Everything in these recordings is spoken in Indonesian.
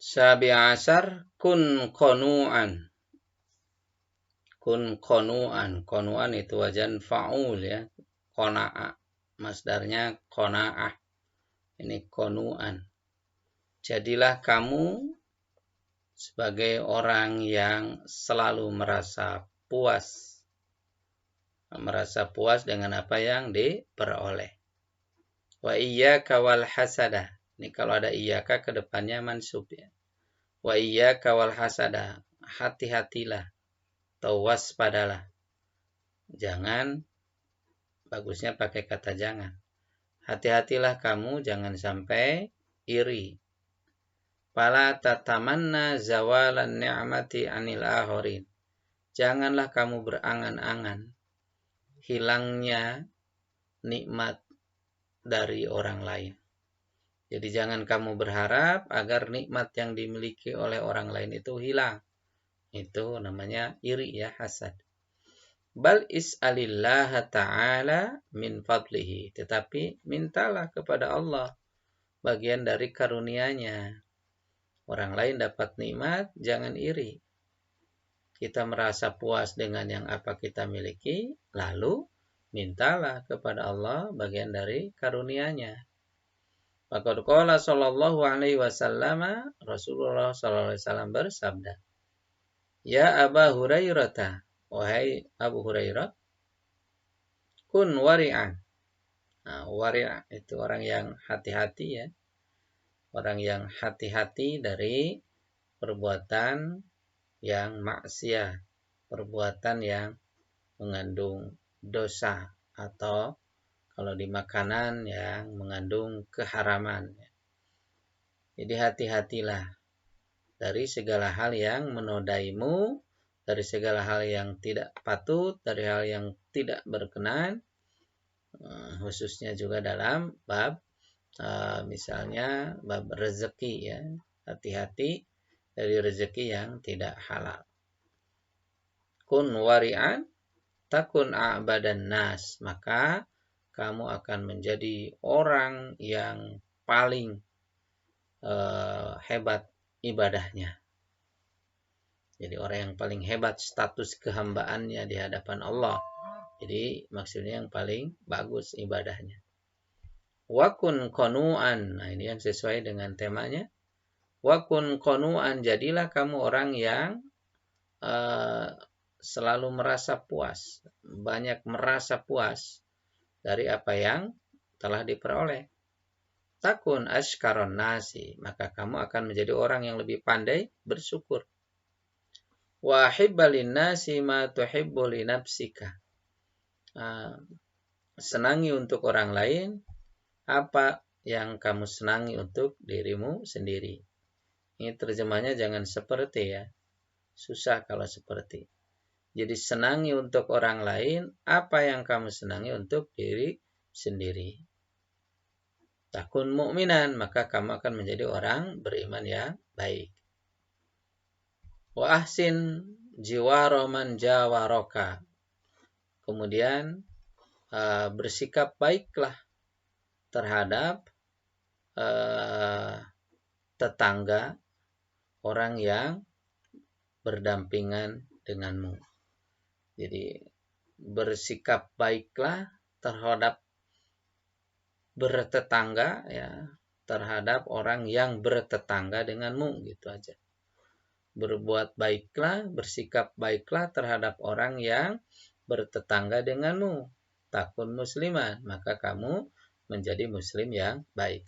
Sabi'asar kun qanu'an. Kun qanu'an. Qanu'an itu wajan fa'ul ya. Qana'a. Masdarnya qana'ah. Ini qanu'an. Jadilah kamu sebagai orang yang selalu merasa puas. Merasa puas dengan apa yang diperoleh. Wa iyyaka wal hasada. Ini kalau ada iyyaka ke depannya mansub ya. Wa iyyaka wal hasada. Hati-hatilah atau waspadalah. Jangan, bagusnya pakai kata jangan. Hati-hatilah kamu jangan sampai iri. Fala tatamanna zawalan ni'mati anil akharin. Janganlah kamu berangan-angan hilangnya nikmat dari orang lain. Jadi jangan kamu berharap agar nikmat yang dimiliki oleh orang lain itu hilang. Itu namanya iri ya, hasad. Bal is'alillaha ta'ala min fadlihi. Tetapi mintalah kepada Allah bagian dari karunia-Nya. Orang lain dapat nikmat, jangan iri. Kita merasa puas dengan yang apa kita miliki, lalu mintalah kepada Allah bagian dari karunia-Nya. Faqad qala sallallahu alaihi wasallam, Rasulullah sallallahu alaihi wasallam bersabda, Ya Aba Hurairah, wahai Abu Hurairah, kun wari'an. Nah, wari' itu orang yang hati-hati ya. Orang yang hati-hati dari perbuatan yang maksiat, perbuatan yang mengandung dosa, atau kalau di makanan yang mengandung keharaman. Jadi hati-hatilah dari segala hal yang menodaimu, dari segala hal yang tidak patut, dari hal yang tidak berkenan, khususnya juga dalam bab misalnya bab rezeki ya. Hati-hati dari rezeki yang tidak halal. Kun wari'an takun a'badan nas, maka kamu akan menjadi orang yang paling hebat ibadahnya. Jadi orang yang paling hebat status kehambaannya di hadapan Allah. Jadi maksudnya yang paling bagus ibadahnya. Wa kun qanu'an. Nah, ini yang sesuai dengan temanya. Wa kun qanu'an, jadilah kamu orang yang selalu merasa puas, banyak merasa puas dari apa yang telah diperoleh. Takun ashkaron nasi, maka kamu akan menjadi orang yang lebih pandai bersyukur. Wa hibbalin nasi ma tuhibbu li nafsika. Senangi untuk orang lain apa yang kamu senangi untuk dirimu sendiri. Ini terjemahnya jangan seperti ya. Susah kalau seperti. Jadi senangi untuk orang lain apa yang kamu senangi untuk diri sendiri. Takun mu'minan, maka kamu akan menjadi orang beriman yang baik. Wa ahsin jiwaro man jawaroka. Kemudian bersikap baiklah terhadap tetangga orang yang berdampingan denganmu. Jadi bersikap baiklah terhadap bertetangga ya, terhadap orang yang bertetangga denganmu, gitu aja. Berbuat baiklah, bersikap baiklah terhadap orang yang bertetangga denganmu. Takun musliman, maka kamu menjadi muslim yang baik.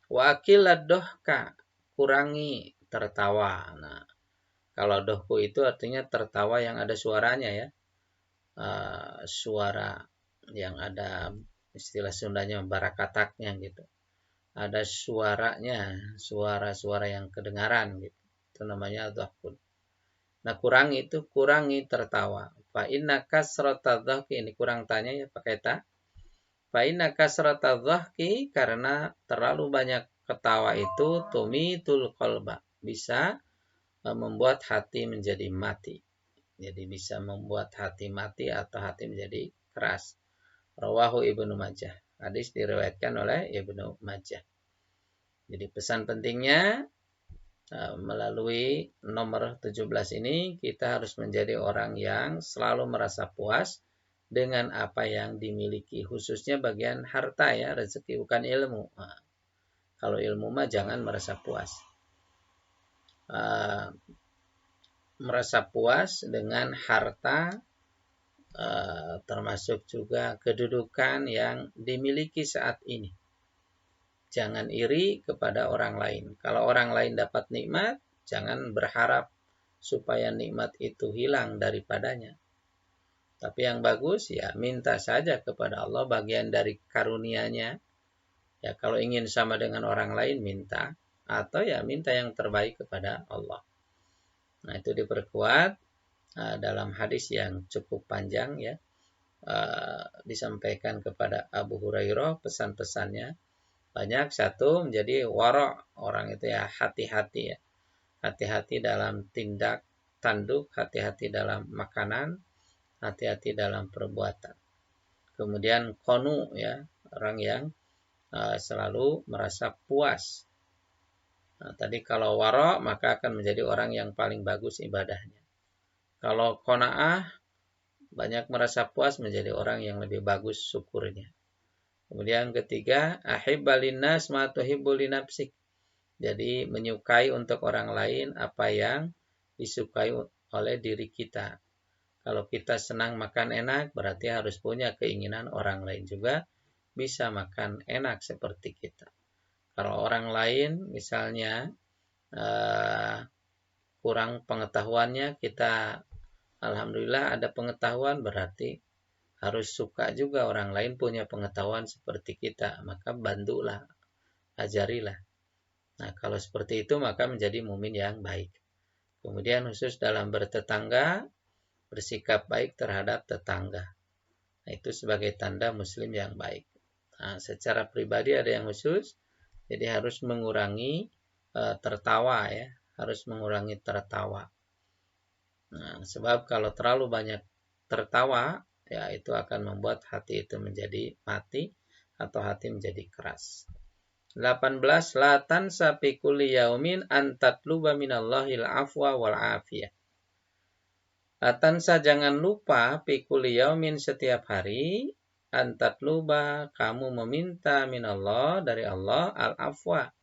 Wa akilad dohka, kurangi tertawa. Nah, kalau dohku itu artinya tertawa yang ada suaranya ya. Suara yang ada istilah Sundanya barakataknya gitu. Ada suaranya, suara-suara yang kedengaran gitu. Itu namanya dohkun. Nah, kurangi tertawa. Fa inna kasrata dhahki, ini kurang tanya ya pakai ta. Fa inna kasrata dhahki, karena terlalu banyak ketawa itu tumitul qalba, bisa membuat hati menjadi mati. Jadi bisa membuat hati mati atau hati menjadi keras. Rawahu Ibnu Majah. Hadis diriwayatkan oleh Ibnu Majah. Jadi pesan pentingnya melalui nomor 17 ini kita harus menjadi orang yang selalu merasa puas dengan apa yang dimiliki, khususnya bagian harta ya, rezeki bukan ilmu. Nah, kalau ilmu mah jangan merasa puas. Merasa puas dengan harta, termasuk juga kedudukan yang dimiliki saat ini. Jangan iri kepada orang lain. Kalau orang lain dapat nikmat, jangan berharap supaya nikmat itu hilang daripadanya. Tapi yang bagus ya minta saja kepada Allah bagian dari karunia-Nya. Ya kalau ingin sama dengan orang lain minta, atau ya minta yang terbaik kepada Allah. Nah itu diperkuat dalam hadis yang cukup panjang ya. Disampaikan kepada Abu Hurairah pesan-pesannya banyak. Satu, menjadi wara', orang itu ya hati-hati ya. Hati-hati dalam tindak tanduk, hati-hati dalam makanan, hati-hati dalam perbuatan. Kemudian qanu ya, orang yang selalu merasa puas. Nah, tadi kalau wara' maka akan menjadi orang yang paling bagus ibadahnya. Kalau qanaah, banyak merasa puas, menjadi orang yang lebih bagus syukurnya. Kemudian ketiga, ahibba linnas ma tuhibbu li nafsik. Jadi menyukai untuk orang lain apa yang disukai oleh diri kita. Kalau kita senang makan enak, berarti harus punya keinginan orang lain juga bisa makan enak seperti kita. Kalau orang lain misalnya kurang pengetahuannya, kita alhamdulillah ada pengetahuan, berarti harus suka juga orang lain punya pengetahuan seperti kita, maka bantulah, ajarilah. Nah, kalau seperti itu maka menjadi mukmin yang baik. Kemudian khusus dalam bertetangga, bersikap baik terhadap tetangga. Nah, itu sebagai tanda muslim yang baik. Nah, secara pribadi ada yang khusus, jadi harus mengurangi tertawa ya, harus mengurangi tertawa. Nah, sebab kalau terlalu banyak tertawa, ya itu akan membuat hati itu menjadi mati atau hati menjadi keras. 18. La tansa fi kulli yaumin an tatluba minallahil afwa wal afiyah. La tansa, jangan lupa fi kulli yaumin, setiap hari, an tatluba, kamu meminta minallah, dari Allah, al afwa,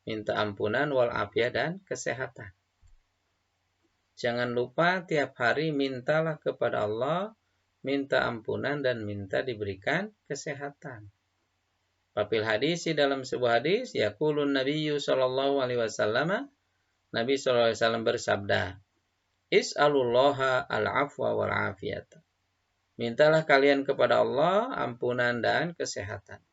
minta ampunan, wal afiyah, dan kesehatan. Jangan lupa tiap hari mintalah kepada Allah, minta ampunan dan minta diberikan kesehatan. Fafil hadis, dalam sebuah hadis, yaqulun nabiyyu sallallahu alaihi wasallam, Nabi sallallahu alaihi wasallam bersabda, is'alullaha al-afwa wal afiyata. Mintalah kalian kepada Allah ampunan dan kesehatan.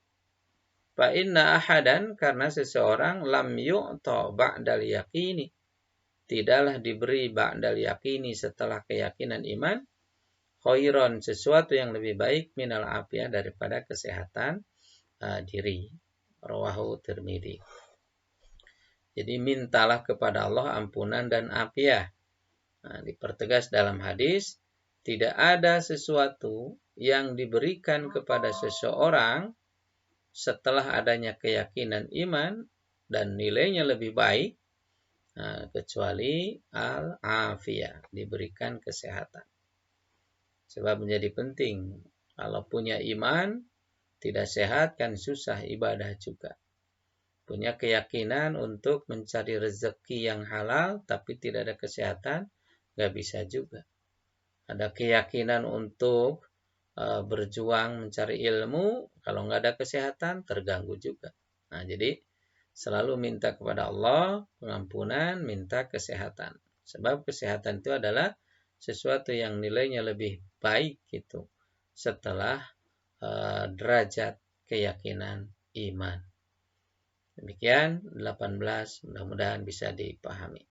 Fa inna ahadan, karena seseorang, lam yu'ta ba'dal yaqini, tidaklah diberi ba'dal yaqini, setelah keyakinan iman, khairan, sesuatu yang lebih baik, minal afiyah, daripada kesehatan diri. Rawahu Tirmidzi. Jadi mintalah kepada Allah ampunan dan afiyah. Nah, dipertegas dalam hadis, tidak ada sesuatu yang diberikan kepada seseorang setelah adanya keyakinan iman dan nilainya lebih baik, kecuali al-afiyah, diberikan kesehatan. Sebab menjadi penting, kalau punya iman, tidak sehat kan susah ibadah juga. Punya keyakinan untuk mencari rezeki yang halal, tapi tidak ada kesehatan, nggak bisa juga. Ada keyakinan untuk berjuang mencari ilmu, kalau nggak ada kesehatan, terganggu juga. Nah, jadi selalu minta kepada Allah pengampunan, minta kesehatan. Sebab kesehatan itu adalah sesuatu yang nilainya lebih baik gitu setelah derajat keyakinan iman. Demikian 18, mudah-mudahan bisa dipahami.